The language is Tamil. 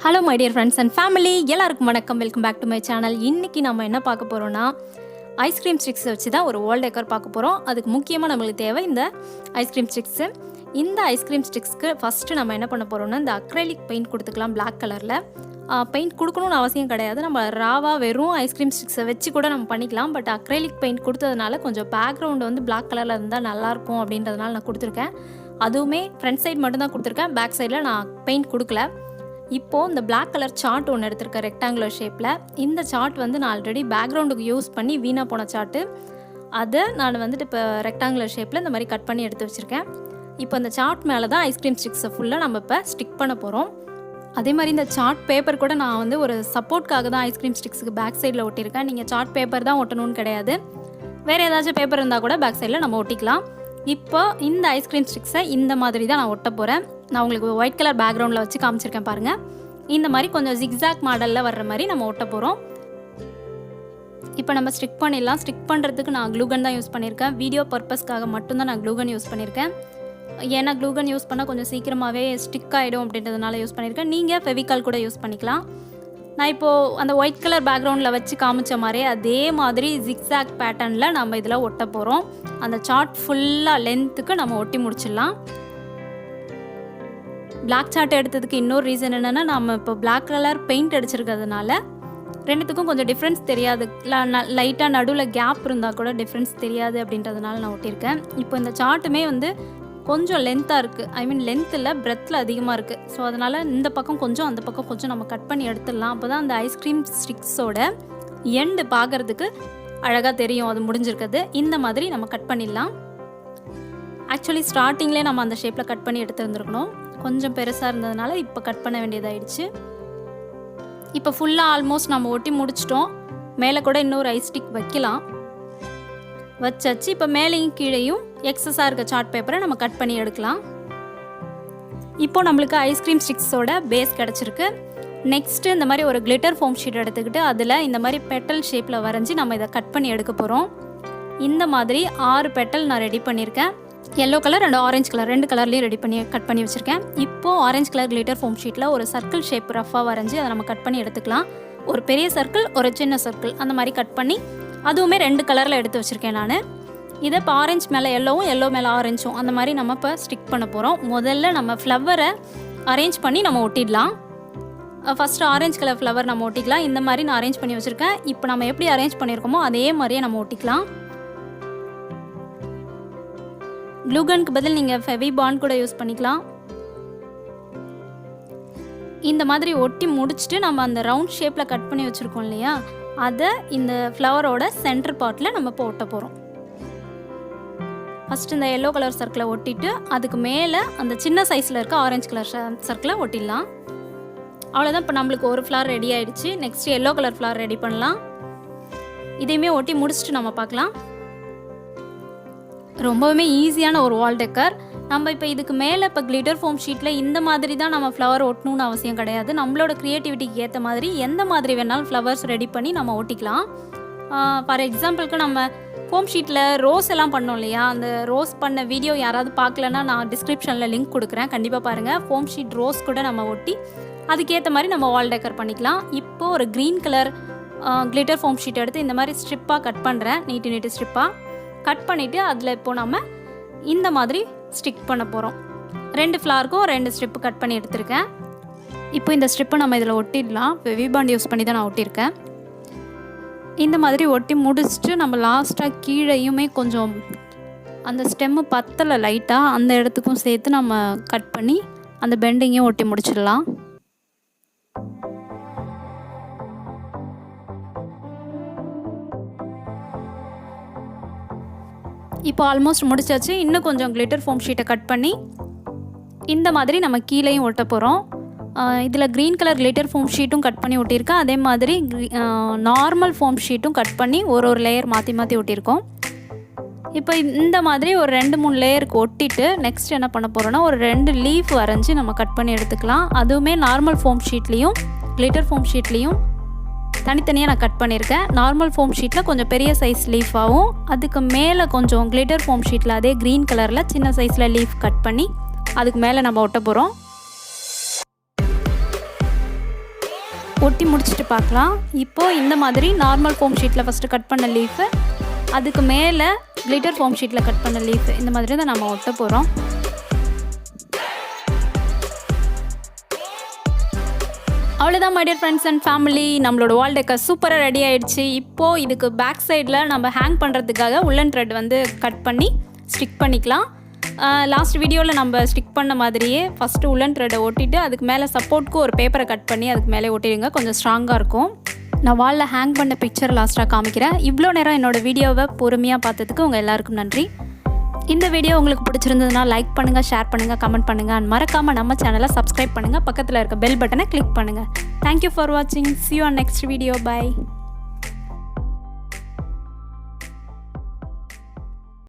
Hello my dear friends and family, எல்லாருக்கும் வணக்கம். Welcome back to my channel. இன்றைக்கி நம்ம என்ன பார்க்க போகிறோன்னா, ஐஸ்கிரீம் ஸ்டிக்ஸ் வச்சு தான் ஒரு வால் டெக்கர் பார்க்க போகிறோம். அதுக்கு முக்கியமாக நம்மளுக்கு தேவை இந்த ஐஸ்கிரீம் ஸ்டிக்ஸு. இந்த ஐஸ்கிரீம் ஸ்டிக்ஸ்க்கு ஃபஸ்ட்டு நம்ம என்ன பண்ண போகிறோம்னா, இந்த அக்ரைலிக் பெயிண்ட் கொடுத்துக்கலாம். பிளாக் கலரில் பெயிண்ட் கொடுக்கணும்னு அவசியம் கிடையாது. நம்ம ராவாக வெறும் ஐஸ்கிரீம் ஸ்டிக்ஸை வச்சு கூட நம்ம பண்ணிக்கலாம். பட் அக்ரைலிக் பெயிண்ட் கொடுத்ததுனால கொஞ்சம் பேக்ரவுண்டு வந்து பிளாக் கலரில் இருந்தால் நல்லாயிருக்கும் அப்படின்றதுனால நான் கொடுத்துருக்கேன். அதுவுமே ஃப்ரண்ட் சைடு மட்டும்தான் கொடுத்துருக்கேன், பேக் சைடில் நான் பெயிண்ட் கொடுக்கல. இப்போது இந்த பிளாக் கலர் சார்ட் ஒன்று எடுத்திருக்கேன் ரெக்டாங்குலர் ஷேப்பில். இந்த சார்ட் வந்து நான் ஆல்ரெடி பேக்ரவுண்டுக்கு யூஸ் பண்ணி வீணாக போன சார்ட்டு. அதை நான் வந்துட்டு இப்போ ரெக்டாங்குலர் ஷேப்பில் இந்த மாதிரி கட் பண்ணி எடுத்து வச்சுருக்கேன். இப்போ இந்த சார்ட் மேலே தான் ஐஸ்கிரீம் ஸ்டிக்ஸை ஃபுல்லாக நம்ம இப்போ ஸ்டிக் பண்ண போகிறோம். அதே மாதிரி இந்த சார்ட் பேப்பர் கூட நான் வந்து ஒரு சப்போர்ட்காக தான் ஐஸ்கிரீம் ஸ்டிக்ஸுக்கு பேக் சைடில் ஒட்டியிருக்கேன். நீங்கள் சார்ட் பேப்பர் தான் ஒட்டணும்னு கிடையாது, வேறு ஏதாச்சும் பேப்பர் இருந்தால் கூட பேக் சைடில் நம்ம ஒட்டிக்கலாம். இப்போ இந்த ஐஸ்கிரீம் ஸ்டிக்ஸை இந்த மாதிரி தான் நான் ஒட்ட போகிறேன். நான் உங்களுக்கு ஒயிட் கலர் பேக்ரவுண்டில் வச்சு காமிச்சிருக்கேன் பாருங்கள். இந்த மாதிரி கொஞ்சம் ஜிக்ஸாக் மாடலில் வர்ற மாதிரி நம்ம ஒட்ட போகிறோம். இப்போ நம்ம ஸ்டிக் பண்ணிடலாம். ஸ்டிக் பண்ணுறதுக்கு நான் க்ளூகன் தான் யூஸ் பண்ணியிருக்கேன். வீடியோ பர்பஸ்க்காக மட்டும்தான் நான் க்ளூகன் யூஸ் பண்ணியிருக்கேன். ஏன்னா க்ளூகன் யூஸ் பண்ணால் கொஞ்சம் சீக்கிரமாகவே ஸ்டிக் ஆகிடும் அப்படின்றதுனால யூஸ் பண்ணியிருக்கேன். நீங்கள் ஃபெவிகால் கூட யூஸ் பண்ணிக்கலாம். நான் இப்போது அந்த ஒயிட் கலர் பேக்ரவுண்டில் வச்சு காமிச்ச மாதிரி அதே மாதிரி ஜிக்ஸாக் பேட்டர்னில் நம்ம இதில் ஒட்ட போகிறோம். அந்த சார்ட் ஃபுல்லாக லென்த்துக்கு நம்ம ஒட்டி முடிச்சிடலாம். பிளாக் சார்ட் எடுத்ததுக்கு இன்னொரு ரீசன் என்னென்னா, நம்ம இப்போ பிளாக் கலர் பெயிண்ட் அடிச்சிருக்கிறதுனால ரெண்டுத்துக்கும் கொஞ்சம் டிஃப்ரென்ஸ் தெரியாது. லைட்டாக நடுவில் கேப் இருந்தால் கூட டிஃப்ரென்ஸ் தெரியாது அப்படின்றதுனால நான் ஒட்டியிருக்கேன். இப்போ இந்த சார்ட்டுமே வந்து கொஞ்சம் லென்த்தாக இருக்குது. ஐ மீன் லென்த்தில் பிரெத்தில் அதிகமாக இருக்குது. ஸோ அதனால் இந்த பக்கம் கொஞ்சம் அந்த பக்கம் கொஞ்சம் நம்ம கட் பண்ணி எடுத்துடலாம். அப்போ தான் அந்த ஐஸ்கிரீம் ஸ்டிக்ஸோட எண்டு பார்க்குறதுக்கு அழகாக தெரியும் அது முடிஞ்சிருக்குது. இந்த மாதிரி நம்ம கட் பண்ணிடலாம். ஆக்சுவலி ஸ்டார்டிங்லேயே நம்ம அந்த ஷேப்பில் கட் பண்ணி எடுத்துருந்துருக்கணும். கொஞ்சம் பெருசாக இருந்ததுனால இப்போ கட் பண்ண வேண்டியதாகிடுச்சு. இப்போ ஃபுல்லாக ஆல்மோஸ்ட் நம்ம ஒட்டி முடிச்சிட்டோம். மேலே கூட இன்னொரு ஐஸ் ஸ்டிக் வைக்கலாம். வச்சாச்சு. இப்போ மேலேயும் கீழேயும் எக்ஸஸாக இருக்க சார்ட் பேப்பரை நம்ம கட் பண்ணி எடுக்கலாம். இப்போது நம்மளுக்கு ஐஸ்கிரீம் ஸ்டிக்ஸோட பேஸ் கிடச்சிருக்கு. நெக்ஸ்ட்டு இந்த மாதிரி ஒரு கிளிட்டர் ஃபோம் ஷீட் எடுத்துக்கிட்டு அதில் இந்த மாதிரி பெட்டல் ஷேப்பில் வரைஞ்சி நம்ம இதை கட் பண்ணி எடுக்க போகிறோம். இந்த மாதிரி 6 பெட்டல் நான் ரெடி பண்ணியிருக்கேன். Yellow colour and orange colour 2 கலர்லேயும் ரெடி பண்ணி கட் பண்ணி வச்சுருக்கேன். இப்போது ஆரஞ்சு கலர் கிளிட்டர் ஃபோம் ஷீட்டில் ஒரு சர்க்கிள் ஷேப் ரஃபாக வரைஞ்சி அதை நம்ம கட் பண்ணி எடுத்துக்கலாம். ஒரு பெரிய சர்க்கிள், ஒரு சின்ன சர்க்கிள், அந்த மாதிரி கட் பண்ணி அதுவுமே 2 கலரில் எடுத்து வச்சுருக்கேன் நான். இதை இப்போ ஆரஞ்சு மேலே எல்லோவும், எல்லோ மேலே ஆரஞ்சும் அந்த மாதிரி நம்ம இப்போ ஸ்டிக் பண்ண போகிறோம். முதல்ல நம்ம ஃப்ளவரை அரேஞ்ச் பண்ணி நம்ம ஒட்டிடலாம். ஃபஸ்ட்டு ஆரஞ்சு கலர் ஃப்ளவர் நம்ம ஒட்டிக்கலாம். இந்த மாதிரி நான் அரேஞ்ச் பண்ணி வச்சுருக்கேன். இப்போ நம்ம எப்படி அரேஞ்ச் பண்ணியிருக்கோமோ அதே மாதிரியே நம்ம ஒட்டிக்கலாம். க்ளூகனுக்கு பதில் நீங்கள் ஃபெவிபாண்ட் கூட யூஸ் பண்ணிக்கலாம். இந்த மாதிரி ஒட்டி முடிச்சுட்டு நம்ம அந்த ரவுண்ட் ஷேப்பில் கட் பண்ணி வச்சுருக்கோம் இல்லையா, அதை இந்த ஃப்ளவரோட சென்டர் பார்ட்டில் நம்ம இப்போ ஒட்ட போகிறோம். ஃபஸ்ட்டு இந்த எல்லோ கலர் சர்க்கிளை ஒட்டிட்டு அதுக்கு மேலே அந்த சின்ன சைஸில் இருக்க ஆரஞ்சு கலர் சர்க்கிளை ஒட்டிடலாம். அவ்வளோதான். இப்போ நம்மளுக்கு ஒரு ஃப்ளவர் ரெடி ஆகிடுச்சு. Next yellow colour flower ready பண்ணலாம். இதையுமே ஒட்டி முடிச்சுட்டு நம்ம பார்க்கலாம். ரொம்பவுமே ஈஸியான ஒரு வால் டெக்கர். நம்ம இப்போ இதுக்கு மேலே இப்போ கிளிட்டர் ஃபோம் ஷீட்டில் இந்த மாதிரி தான் நம்ம ஃப்ளவர் ஒட்டணும்னு அவசியம் கிடையாது. நம்மளோட க்ரியேட்டிவிட்டிக்கு ஏற்ற மாதிரி எந்த மாதிரி வேணாலும் ஃப்ளவர்ஸ் ரெடி பண்ணி நம்ம ஒட்டிக்கலாம். ஃபார் எக்ஸாம்பிளுக்கு நம்ம ஃபோம் ஷீட்டில் ரோஸ் எல்லாம் பண்ணோம் இல்லையா, அந்த ரோஸ் பண்ண வீடியோ யாராவது பார்க்கலன்னா நான் டிஸ்கிரிப்ஷனில் லிங்க் கொடுக்குறேன், கண்டிப்பாக பாருங்கள். ஃபோம் ஷீட் ரோஸ் கூட நம்ம ஒட்டி அதுக்கேற்ற மாதிரி நம்ம வால் டெக்கர் பண்ணிக்கலாம். இப்போது ஒரு green colour glitter foam sheet எடுத்து இந்த மாதிரி ஸ்ட்ரிப்பாக கட் பண்ணுறேன். நீட்டு ஸ்ட்ரிப்பாக கட் பண்ணிவிட்டு அதில் இப்போது நம்ம இந்த மாதிரி ஸ்டிக் பண்ண போகிறோம். 2 ஃப்ளவருக்கும் 2 ஸ்ட்ரிப்பு கட் பண்ணி எடுத்திருக்கேன். இப்போ இந்த ஸ்ட்ரிப்பை நம்ம இதில் ஒட்டிடலாம். ஃபெவிபாண்ட் யூஸ் பண்ணி தான் நான் ஒட்டியிருக்கேன். இந்த மாதிரி ஒட்டி முடிச்சுட்டு நம்ம லாஸ்ட்டாக கீழேயுமே கொஞ்சம் அந்த ஸ்டெம்மு பத்தலை லைட்டாக, அந்த இடத்துக்கும் சேர்த்து நம்ம கட் பண்ணி அந்த பெண்டிங்கையும் ஒட்டி முடிச்சிடலாம். இப்போ ஆல்மோஸ்ட் முடிச்சாச்சு. இன்னும் கொஞ்சம் கிளிட்டர் ஃபோம் ஷீட்டை கட் பண்ணி இந்த மாதிரி நம்ம கீழேயும் ஒட்ட போகிறோம். இதில் க்ரீன் கலர் கிளிட்டர் ஃபோம் ஷீட்டும் கட் பண்ணி ஒட்டியிருக்கேன். அதே மாதிரி நார்மல் ஃபோம் ஷீட்டும் கட் பண்ணி ஒரு லேயர் மாற்றி ஒட்டியிருக்கோம். இப்போ இந்த மாதிரி ஒரு 2-3 லேயருக்கு ஒட்டிட்டு நெக்ஸ்ட் என்ன பண்ண போகிறோன்னா, ஒரு 2 லீஃப் வரைஞ்சி நம்ம கட் பண்ணி எடுத்துக்கலாம். அதுவுமே நார்மல் ஃபோம் ஷீட்லேயும் கிளிட்டர் ஃபோம் ஷீட்லேயும் தனித்தனியாக நான் கட் பண்ணியிருக்கேன். நார்மல் ஃபோம் ஷீட்டில் கொஞ்சம் பெரிய சைஸ் லீஃபாகவும், அதுக்கு மேலே கொஞ்சம் கிளிட்டர் ஃபோம் ஷீட்டில் அதே க்ரீன் கலரில் சின்ன சைஸில் லீஃப் கட் பண்ணி அதுக்கு மேலே நம்ம ஒட்ட போகிறோம். ஒட்டி முடிச்சுட்டு பார்க்கலாம். இப்போது இந்த மாதிரி நார்மல் ஃபோம் ஷீட்டில் ஃபஸ்ட்டு கட் பண்ண லீஃபு, அதுக்கு மேலே கிளிட்டர் ஃபோம் ஷீட்டில் கட் பண்ண லீஃபு, இந்த மாதிரி தான் நம்ம ஒட்ட போகிறோம். அவ்வளோதான் my dear friends and family, நம்மளோட வால் டெக்கர் சூப்பராக ரெடி ஆகிடுச்சு. இப்போது இதுக்கு பேக் சைடில் நம்ம ஹேங் பண்ணுறதுக்காக உள்ளன் த்ரெட் வந்து கட் பண்ணி ஸ்டிக் பண்ணிக்கலாம். லாஸ்ட் வீடியோவில் நம்ம ஸ்டிக் பண்ண மாதிரியே ஃபஸ்ட்டு உள்ளன் த்ரெட்டை ஒட்டிட்டு அதுக்கு மேலே சப்போர்ட்க்கு ஒரு பேப்பரை கட் பண்ணி அதுக்கு மேலே ஒட்டிடுங்க, கொஞ்சம் ஸ்ட்ராங்காக இருக்கும். நான் வாலில் ஹேங் பண்ண பிக்சர் லாஸ்ட்டாக காமிக்கிறேன். இவ்வளோ நேரம் என்னோடய வீடியோவை பொறுமையாக பார்த்ததுக்கு உங்கள் எல்லாருக்கும் நன்றி. இந்த வீடியோ உங்களுக்கு பிடிச்சிருந்ததுன்னா லைக் பண்ணுங்கள், ஷேர் பண்ணுங்கள், கமெண்ட் பண்ணுங்கள் அண்ட் மறக்காமல் நம்ம சேனலை சப்ஸ்கிரைப் பண்ணுங்கள். பக்கத்தில் இருக்க பெல் பட்டனை கிளிக் பண்ணுங்கள். தேங்க்யூ ஃபார் வாட்சிங். See you on next video. Bye.